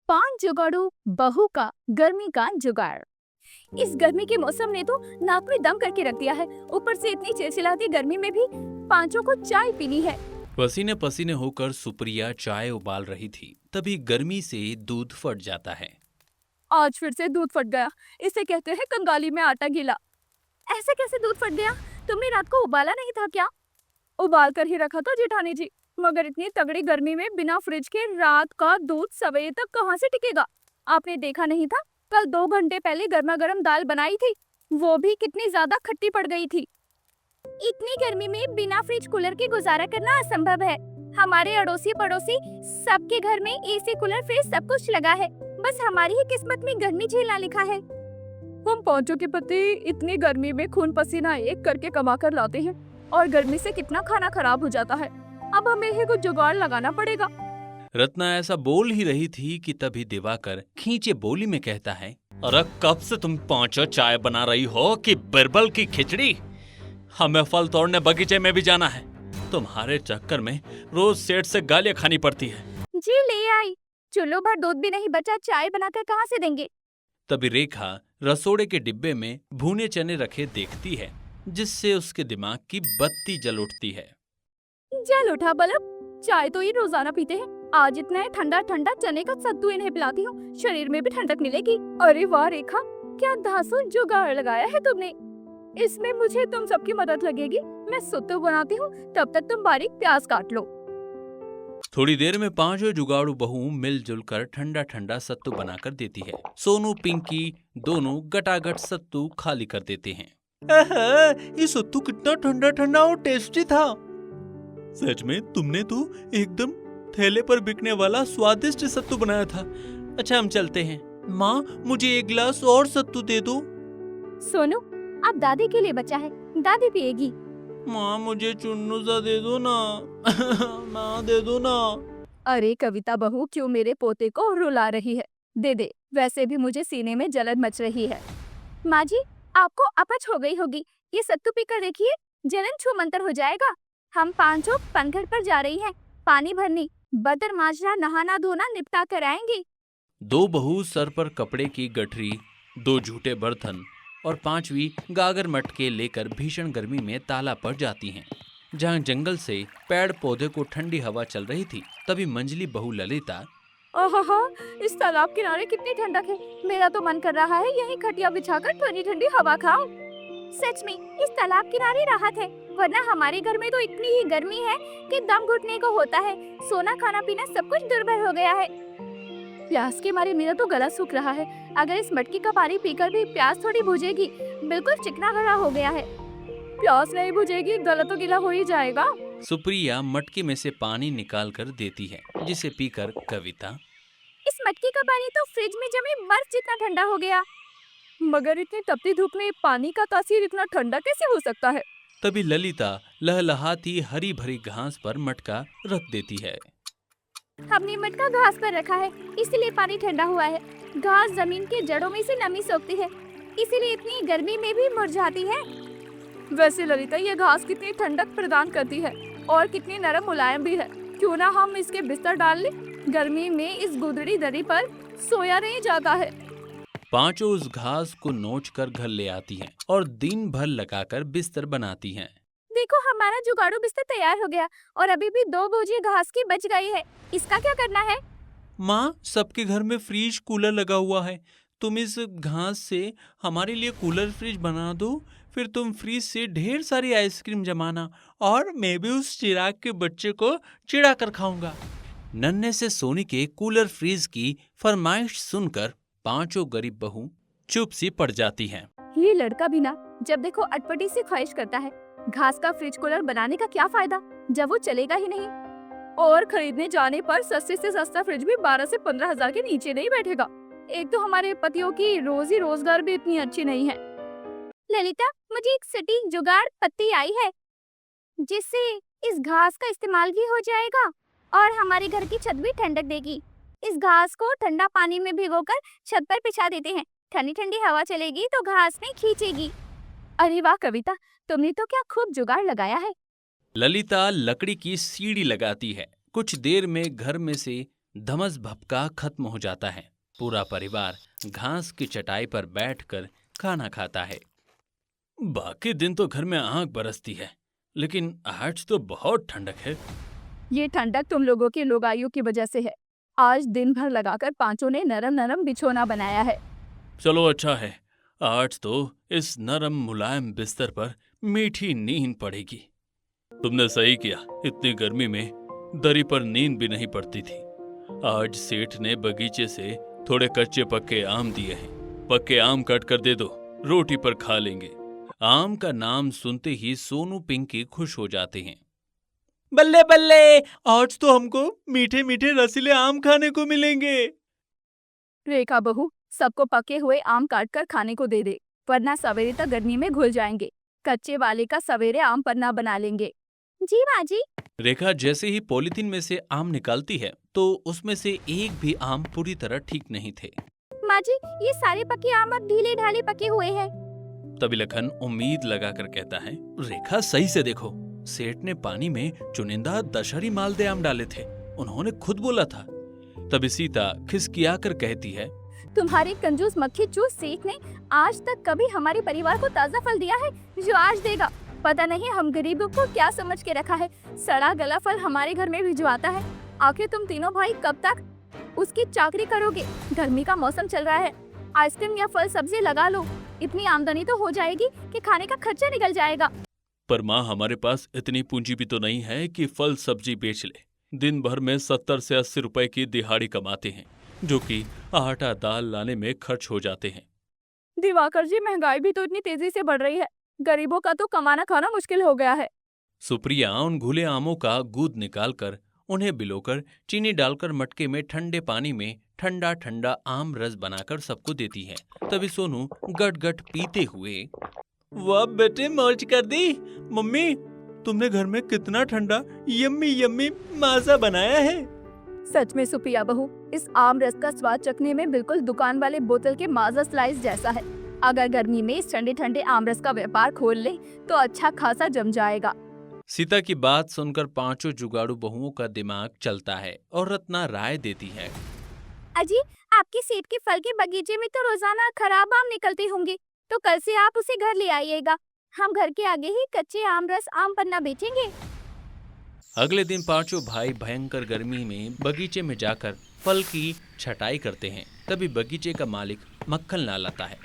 पांच जुगाड़ू बहू का गर्मी का जुगाड़। इस गर्मी के मौसम ने तो नाक में दम करके रख दिया है। ऊपर से इतनी चिलचिलाती गर्मी में भी पांचों को चाय पीनी है। पसीने पसीने होकर सुप्रिया चाय उबाल रही थी, तभी गर्मी से दूध फट जाता है। आज फिर से दूध फट गया। इसे कहते हैं कंगाली में आटा गीला। ऐसे कैसे दूध फट गया? तुमने रात को उबाला नहीं था क्या? उबाल कर ही रखा था जेठानी जी, मगर इतनी तगड़ी गर्मी में बिना फ्रिज के रात का दूध सवेरे तक कहाँ से टिकेगा? आपने देखा नहीं था, कल 2 घंटे पहले गर्मा गर्म दाल बनाई थी, वो भी कितनी ज्यादा खट्टी पड़ गई थी। इतनी गर्मी में बिना फ्रिज कूलर के गुजारा करना असंभव है। हमारे अड़ोसी पड़ोसी सबके घर में एसी कूलर फ्रिज सब कुछ लगा है, बस हमारी ही किस्मत में गर्मी झेलना लिखा है। हम पांचों के पति इतनी गर्मी में खून पसीना एक करके कमा कर लाते हैं और गर्मी से कितना खाना खराब हो जाता है। अब हमें ही कुछ जुगाड़ लगाना पड़ेगा। रत्ना ऐसा बोल ही रही थी कि तभी दिवाकर खींचे बोली में कहता है, अरे कब से तुम पांचों चाय बना रही हो कि बिरबल की खिचड़ी? हमें फल तोड़ने बगीचे में भी जाना है। तुम्हारे चक्कर में रोज सेठ से गालियां खानी पड़ती है। जी ले आई, चुल्लू भर दूध भी नहीं बचा, चाय बनाकर कहाँ से देंगे? तभी रेखा रसोड़े के डिब्बे में भुने चने रखे देखती है, जिससे उसके दिमाग की बत्ती जल उठती है। जल उठा बल्ब, चाय तो ये रोजाना पीते हैं, आज इतना है ठंडा ठंडा चने का सत्तू इन्हें पिलाती हूँ, शरीर में भी ठंडक मिलेगी। अरे वाह रेखा, क्या धांसू जुगाड़ लगाया है तुमने। इसमें मुझे तुम सबकी मदद लगेगी। मैं सत्तू बनाती हूँ, तब तक तुम बारीक प्याज काट लो। थोड़ी देर में पांचों जुगाड़ू बहू मिलजुल कर ठंडा ठंडा सत्तू बनाकर देती है। सोनू पिंकी दोनों गटागट सत्तू खाली कर देते हैं। ये सत्तू कितना ठंडा ठंडा और टेस्टी था। सच में तुमने तो एकदम थैले पर बिकने वाला स्वादिष्ट सत्तू बनाया था। अच्छा हम चलते हैं। माँ मुझे एक गिलास और सत्तू दे दो। सोनू, अब दादी के लिए बचा है, दादी पिएगी। माँ मुझे चुन्नू सा दे दो ना। माँ दे दो ना। अरे कविता बहू, क्यों मेरे पोते को रुला रही है? दे दे, वैसे भी मुझे सीने में जलन मच रही है। माँ जी, आपको अपच हो गई होगी, ये सत्तू पीकर देखिए, जलन छू मंतर हो जाएगा। हम पांचों पनघट पर जा रही हैं, पानी भरने, बर्तन मांजना, नहाना धोना निपटा कर आएंगी। दो बहू सर पर कपड़े की गठरी, 2 झूठे बर्तन और 5वीं गागर मटके लेकर भीषण गर्मी में तालाब पर जाती हैं, जहां जंगल से पेड़ पौधे को ठंडी हवा चल रही थी। तभी मंजली बहू ललिता, ओहो, इस तालाब किनारे कितनी ठंडक है। मेरा तो मन कर रहा है यहीं खटिया बिछाकर ठंडी ठंडी हवा खाऊं। सच में इस तालाब किनारे राहत है, वरना हमारे घर में तो इतनी ही गर्मी है कि दम घुटने को होता है। सोना खाना पीना सब कुछ दुर्भर हो गया है। प्यास के मारे मेरा तो गला सूख रहा है। अगर इस मटकी का पानी पीकर भी प्यास थोड़ी बुझेगी, बिल्कुल चिकना गला हो गया है। प्यास नहीं बुझेगी, गला तो गीला हो ही जाएगा। सुप्रिया मटके में से पानी निकाल कर देती है, जिसे पीकर कविता, इस मटकी का पानी तो फ्रिज में जमे बर्फ जितना ठंडा हो गया। मगर इतनी तपती धूप में पानी का तासीर इतना ठंडा कैसे हो सकता है? तभी ललिता लहलहाती हरी भरी घास पर मटका रख देती है। हमने मटका घास पर रखा है, इसीलिए पानी ठंडा हुआ है। घास जमीन के जड़ों में से नमी सोखती है, इसीलिए इतनी गर्मी में भी मुरझाती है। वैसे ललिता, ये घास कितनी ठंडक प्रदान करती है और कितनी नरम मुलायम भी है। क्यों ना हम इसके बिस्तर डाल लें? गर्मी में इस गुदड़ी दरी पर सोया नहीं जाता है। पांचों उस घास को नोच कर घर ले आती हैं और दिन भर लगाकर बिस्तर बनाती हैं। देखो, हमारा जुगाड़ू बिस्तर तैयार हो गया और अभी भी 2 बोझी घास की बच गई है। इसका क्या करना है? माँ सबके घर में फ्रिज कूलर लगा हुआ है, तुम इस घास से हमारे लिए कूलर फ्रिज बना दो। फिर तुम फ्रिज से ढेर सारी आइसक्रीम जमाना और मैं भी उस चिराग के बच्चे को चिढ़ा कर खाऊंगा। नन्हे से सोनी के कूलर फ्रिज की फरमाइश सुनकर पांचों गरीब बहू चुप सी पड़ जाती हैं। ये लड़का भी ना जब देखो अटपटी सी ख्वाहिश करता है। घास का फ्रिज कूलर बनाने का क्या फायदा जब वो चलेगा ही नहीं, और खरीदने जाने पर सस्ते से सस्ता फ्रिज भी 12 से 15 हजार के नीचे नहीं बैठेगा। एक तो हमारे पतियों की रोजी रोजगार भी इतनी अच्छी नहीं है। ललिता, मुझे एक सटीक जुगाड़ पत्ती आई है, जिससे इस घास का इस्तेमाल भी हो जाएगा और हमारे घर की छत भी ठंडक देगी। इस घास को ठंडा पानी में भिगोकर छत पर बिछा देते हैं, ठंडी ठंडी हवा चलेगी तो घास नहीं खींचेगी। अरे वाह कविता, तुमने तो क्या खूब जुगाड़ लगाया है। ललिता लकड़ी की सीढ़ी लगाती है। कुछ देर में घर में से धमस भपका खत्म हो जाता है। पूरा परिवार घास की चटाई पर बैठकर खाना खाता है। बाकी दिन तो घर में आग बरसती है, लेकिन आज तो बहुत ठंडक है। ये ठंडक तुम लोगों की लोगाइयों की वजह से है। आज दिन भर लगाकर पांचों ने नरम नरम बिछोना बनाया है। चलो अच्छा है, आज तो इस नरम मुलायम बिस्तर पर मीठी नींद पड़ेगी। तुमने सही किया, इतनी गर्मी में दरी पर नींद भी नहीं पड़ती थी। आज सेठ ने बगीचे से थोड़े कच्चे पक्के आम दिए हैं। पक्के आम काट कर दे दो, रोटी पर खा लेंगे। आम का नाम सुनते ही सोनू पिंकी खुश हो जाते हैं। बल्ले बल्ले, आज तो हमको मीठे मीठे रसीले आम खाने को मिलेंगे। रेखा बहू, सबको पके हुए आम काट कर खाने को दे दे, वरना सवेरे तक गर्मी में घुल जाएंगे। कच्चे वाले का सवेरे आम पन्ना बना लेंगे। जी माँ जी। रेखा जैसे ही पॉलीथीन में से आम निकालती है तो उसमें से एक भी आम पूरी तरह ठीक नहीं थे। माँ जी, ये सारे पके आम अब ढीले ढाले पके हुए हैं। तभी लखन उम्मीद लगाकर कहता है, रेखा सही से देखो, सेठ ने पानी में चुनिंदा दशहरी मालदे आम डाले थे, उन्होंने खुद बोला था। तभी सीता खिसकियाकर कहती है, तुम्हारे कंजूस मक्खी चूस सेठ ने आज तक कभी हमारे परिवार को ताजा फल दिया है जो आज देगा? पता नहीं हम गरीबों को क्या समझ के रखा है, सड़ा गला फल हमारे घर में भिजवाता है। आखिर तुम तीनों भाई कब तक उसकी चाकरी करोगे? गर्मी का मौसम चल रहा है, आइसक्रीम या फल सब्जी लगा लो, इतनी आमदनी तो हो जाएगी कि खाने का खर्चा निकल जाएगा। पर माँ, हमारे पास इतनी पूंजी भी तो नहीं है कि फल सब्जी बेच ले। दिन भर में 70 से 80 रुपए की दिहाड़ी कमाते हैं, जो कि आटा दाल लाने में खर्च हो जाते हैं। दिवाकर जी, महंगाई भी तो इतनी तेजी से बढ़ रही है, गरीबों का तो कमाना खाना मुश्किल हो गया है। सुप्रिया उन घुले आमों का गूद निकालकर उन्हें बिलोकर चीनी डालकर मटके में ठंडे पानी में ठंडा ठंडा आम रस बनाकर सबको देती है। तभी सोनू गट गट पीते हुए, वाह बेटे, मौज कर दी। मम्मी, तुमने घर में कितना ठंडा यम्मी यम्मी माजा बनाया है। सच में सुप्रिया बहू, इस आम रस का स्वाद चखने में बिल्कुल दुकान वाले बोतल के माजा स्लाइस जैसा है। अगर गर्मी में इस ठंडे ठंडे आम रस का व्यापार खोल ले तो अच्छा खासा जम जाएगा। सीता की बात सुनकर पांचों जुगाड़ू बहुओं का दिमाग चलता है और रत्ना राय देती है, अजी, आपके सेठ के फल के बगीचे में तो रोजाना खराब आम निकलते होंगे, तो कल से आप उसे घर ले आइएगा। हम घर के आगे ही कच्चे आम रस आम पन्ना बेचेंगे। अगले दिन पांचों भाई भयंकर गर्मी में बगीचे में जाकर फल की छटाई करते हैं। तभी बगीचे का मालिक मक्खन लाल आता है।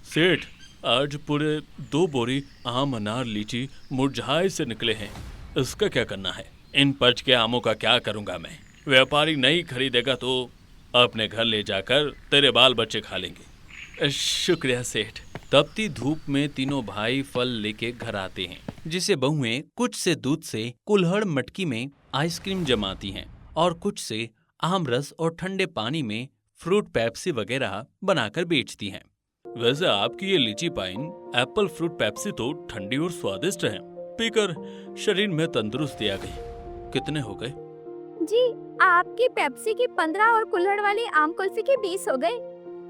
सेठ, आज पूरे 2 बोरी आम अनार लीची मुरझाए से निकले हैं, इसका क्या करना है? इन पच के आमों का क्या करूंगा मैं? व्यापारी नहीं खरीदेगा तो अपने घर ले जाकर तेरे बाल बच्चे खा लेंगे। शुक्रिया सेठ। तपती धूप में तीनों भाई फल लेके घर आते हैं, जिसे बहुएं कुछ से दूध से कुल्हड़ मटकी में आइसक्रीम जमाती हैं और कुछ से आम रस और ठंडे पानी में फ्रूट पेप्सी वगैरह बनाकर बेचती हैं। वैसे आपकी ये लीची पाइन एप्पल फ्रूट पेप्सी तो ठंडी और स्वादिष्ट है, पीकर शरीर में तंदुरुस्ती आ गई। कितने हो गए? जी, आपकी पेप्सी की 15 और कुल्हड़ वाली आम कुल्फी के 20 हो गए।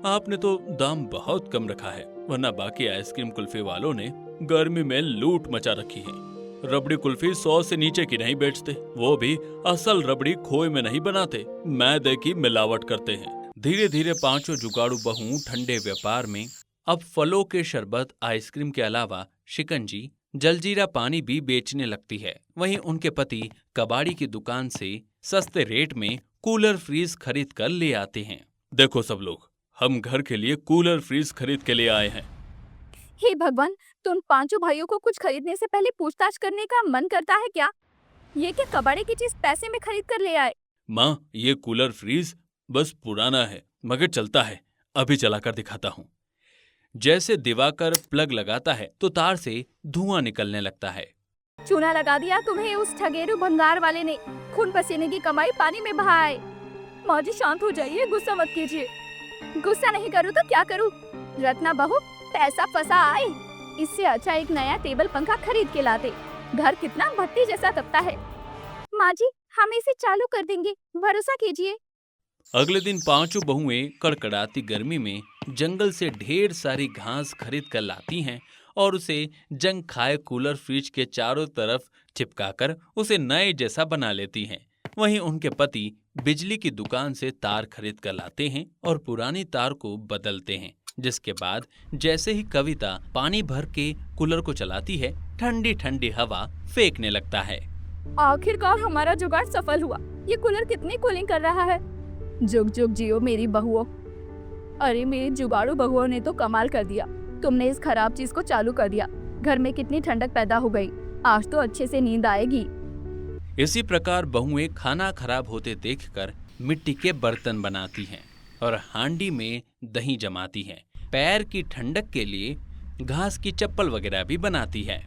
आपने तो दाम बहुत कम रखा है, वरना बाकी आइसक्रीम कुल्फी वालों ने गर्मी में लूट मचा रखी है। रबड़ी कुल्फी 100 से नीचे की नहीं बेचते, वो भी असल रबड़ी खोए में नहीं बनाते, मैदे की मिलावट करते हैं। धीरे धीरे पांचों जुगाड़ू बहू ठंडे व्यापार में अब फलों के शरबत, आइसक्रीम के अलावा शिकंजी, जलजीरा पानी भी बेचने लगती है। वहीं उनके पति कबाड़ी की दुकान से सस्ते रेट में कूलर फ्रीज खरीद कर ले आते हैं। देखो सब लोग, हम घर के लिए कूलर फ्रीज खरीद के लिए आए हैं। हे भगवान, तुम पांचों भाइयों को कुछ खरीदने से पहले पूछताछ करने का मन करता है क्या? ये क्या कबाड़े की चीज पैसे में खरीद कर ले आए? माँ, ये कूलर फ्रीज बस पुराना है मगर चलता है, अभी चलाकर दिखाता हूँ। जैसे दिवाकर प्लग लगाता है तो तार से धुआं निकलने लगता है। चूना लगा दिया तुम्हें उस ठगेरू भंगार वाले ने, खून पसीने की कमाई पानी में बहाए। मौजी शांत हो जाइए, गुस्सा मत कीजिए। गुस्सा नहीं करूँ तो क्या करूँ? रत्ना बहू, पैसा फंसा आए, इससे अच्छा एक नया टेबल पंखा खरीद के लाते। घर कितना भट्टी जैसा तपता है। माँ जी, हम इसे चालू कर देंगे, भरोसा कीजिए। अगले दिन पांचों बहुएं कड़कड़ाती गर्मी में जंगल से ढेर सारी घास खरीद कर लाती हैं और उसे जंग खाए कूलर फ्रिज के चारों तरफ चिपकाकर उसे नए जैसा बना लेती हैं। वहीं उनके पति बिजली की दुकान से तार खरीद कर लाते हैं और पुरानी तार को बदलते हैं, जिसके बाद जैसे ही कविता पानी भर के कूलर को चलाती है, ठंडी ठंडी हवा फेंकने लगता है। आखिरकार हमारा जुगाड़ सफल हुआ। ये कूलर कितनी कूलिंग कर रहा है। जुग जुग जियो मेरी बहुओं। अरे मेरी जुगाड़ू बहुओं ने तो कमाल कर दिया। तुमने इस खराब चीज को चालू कर दिया। घर में कितनी ठंडक पैदा हो गई। आज तो अच्छे से नींद आएगी। इसी प्रकार बहुएं खाना खराब होते देखकर मिट्टी के बर्तन बनाती हैं और हांडी में दही जमाती हैं। पैर की ठंडक के लिए घास की चप्पल वगैरह भी बनाती है,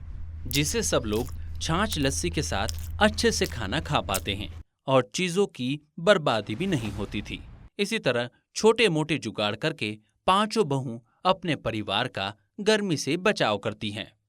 जिसे सब लोग छाछ लस्सी के साथ अच्छे से खाना खा पाते हैं और चीजों की बर्बादी भी नहीं होती थी। इसी तरह छोटे मोटे जुगाड़ करके पांचों बहू अपने परिवार का गर्मी से बचाव करती हैं।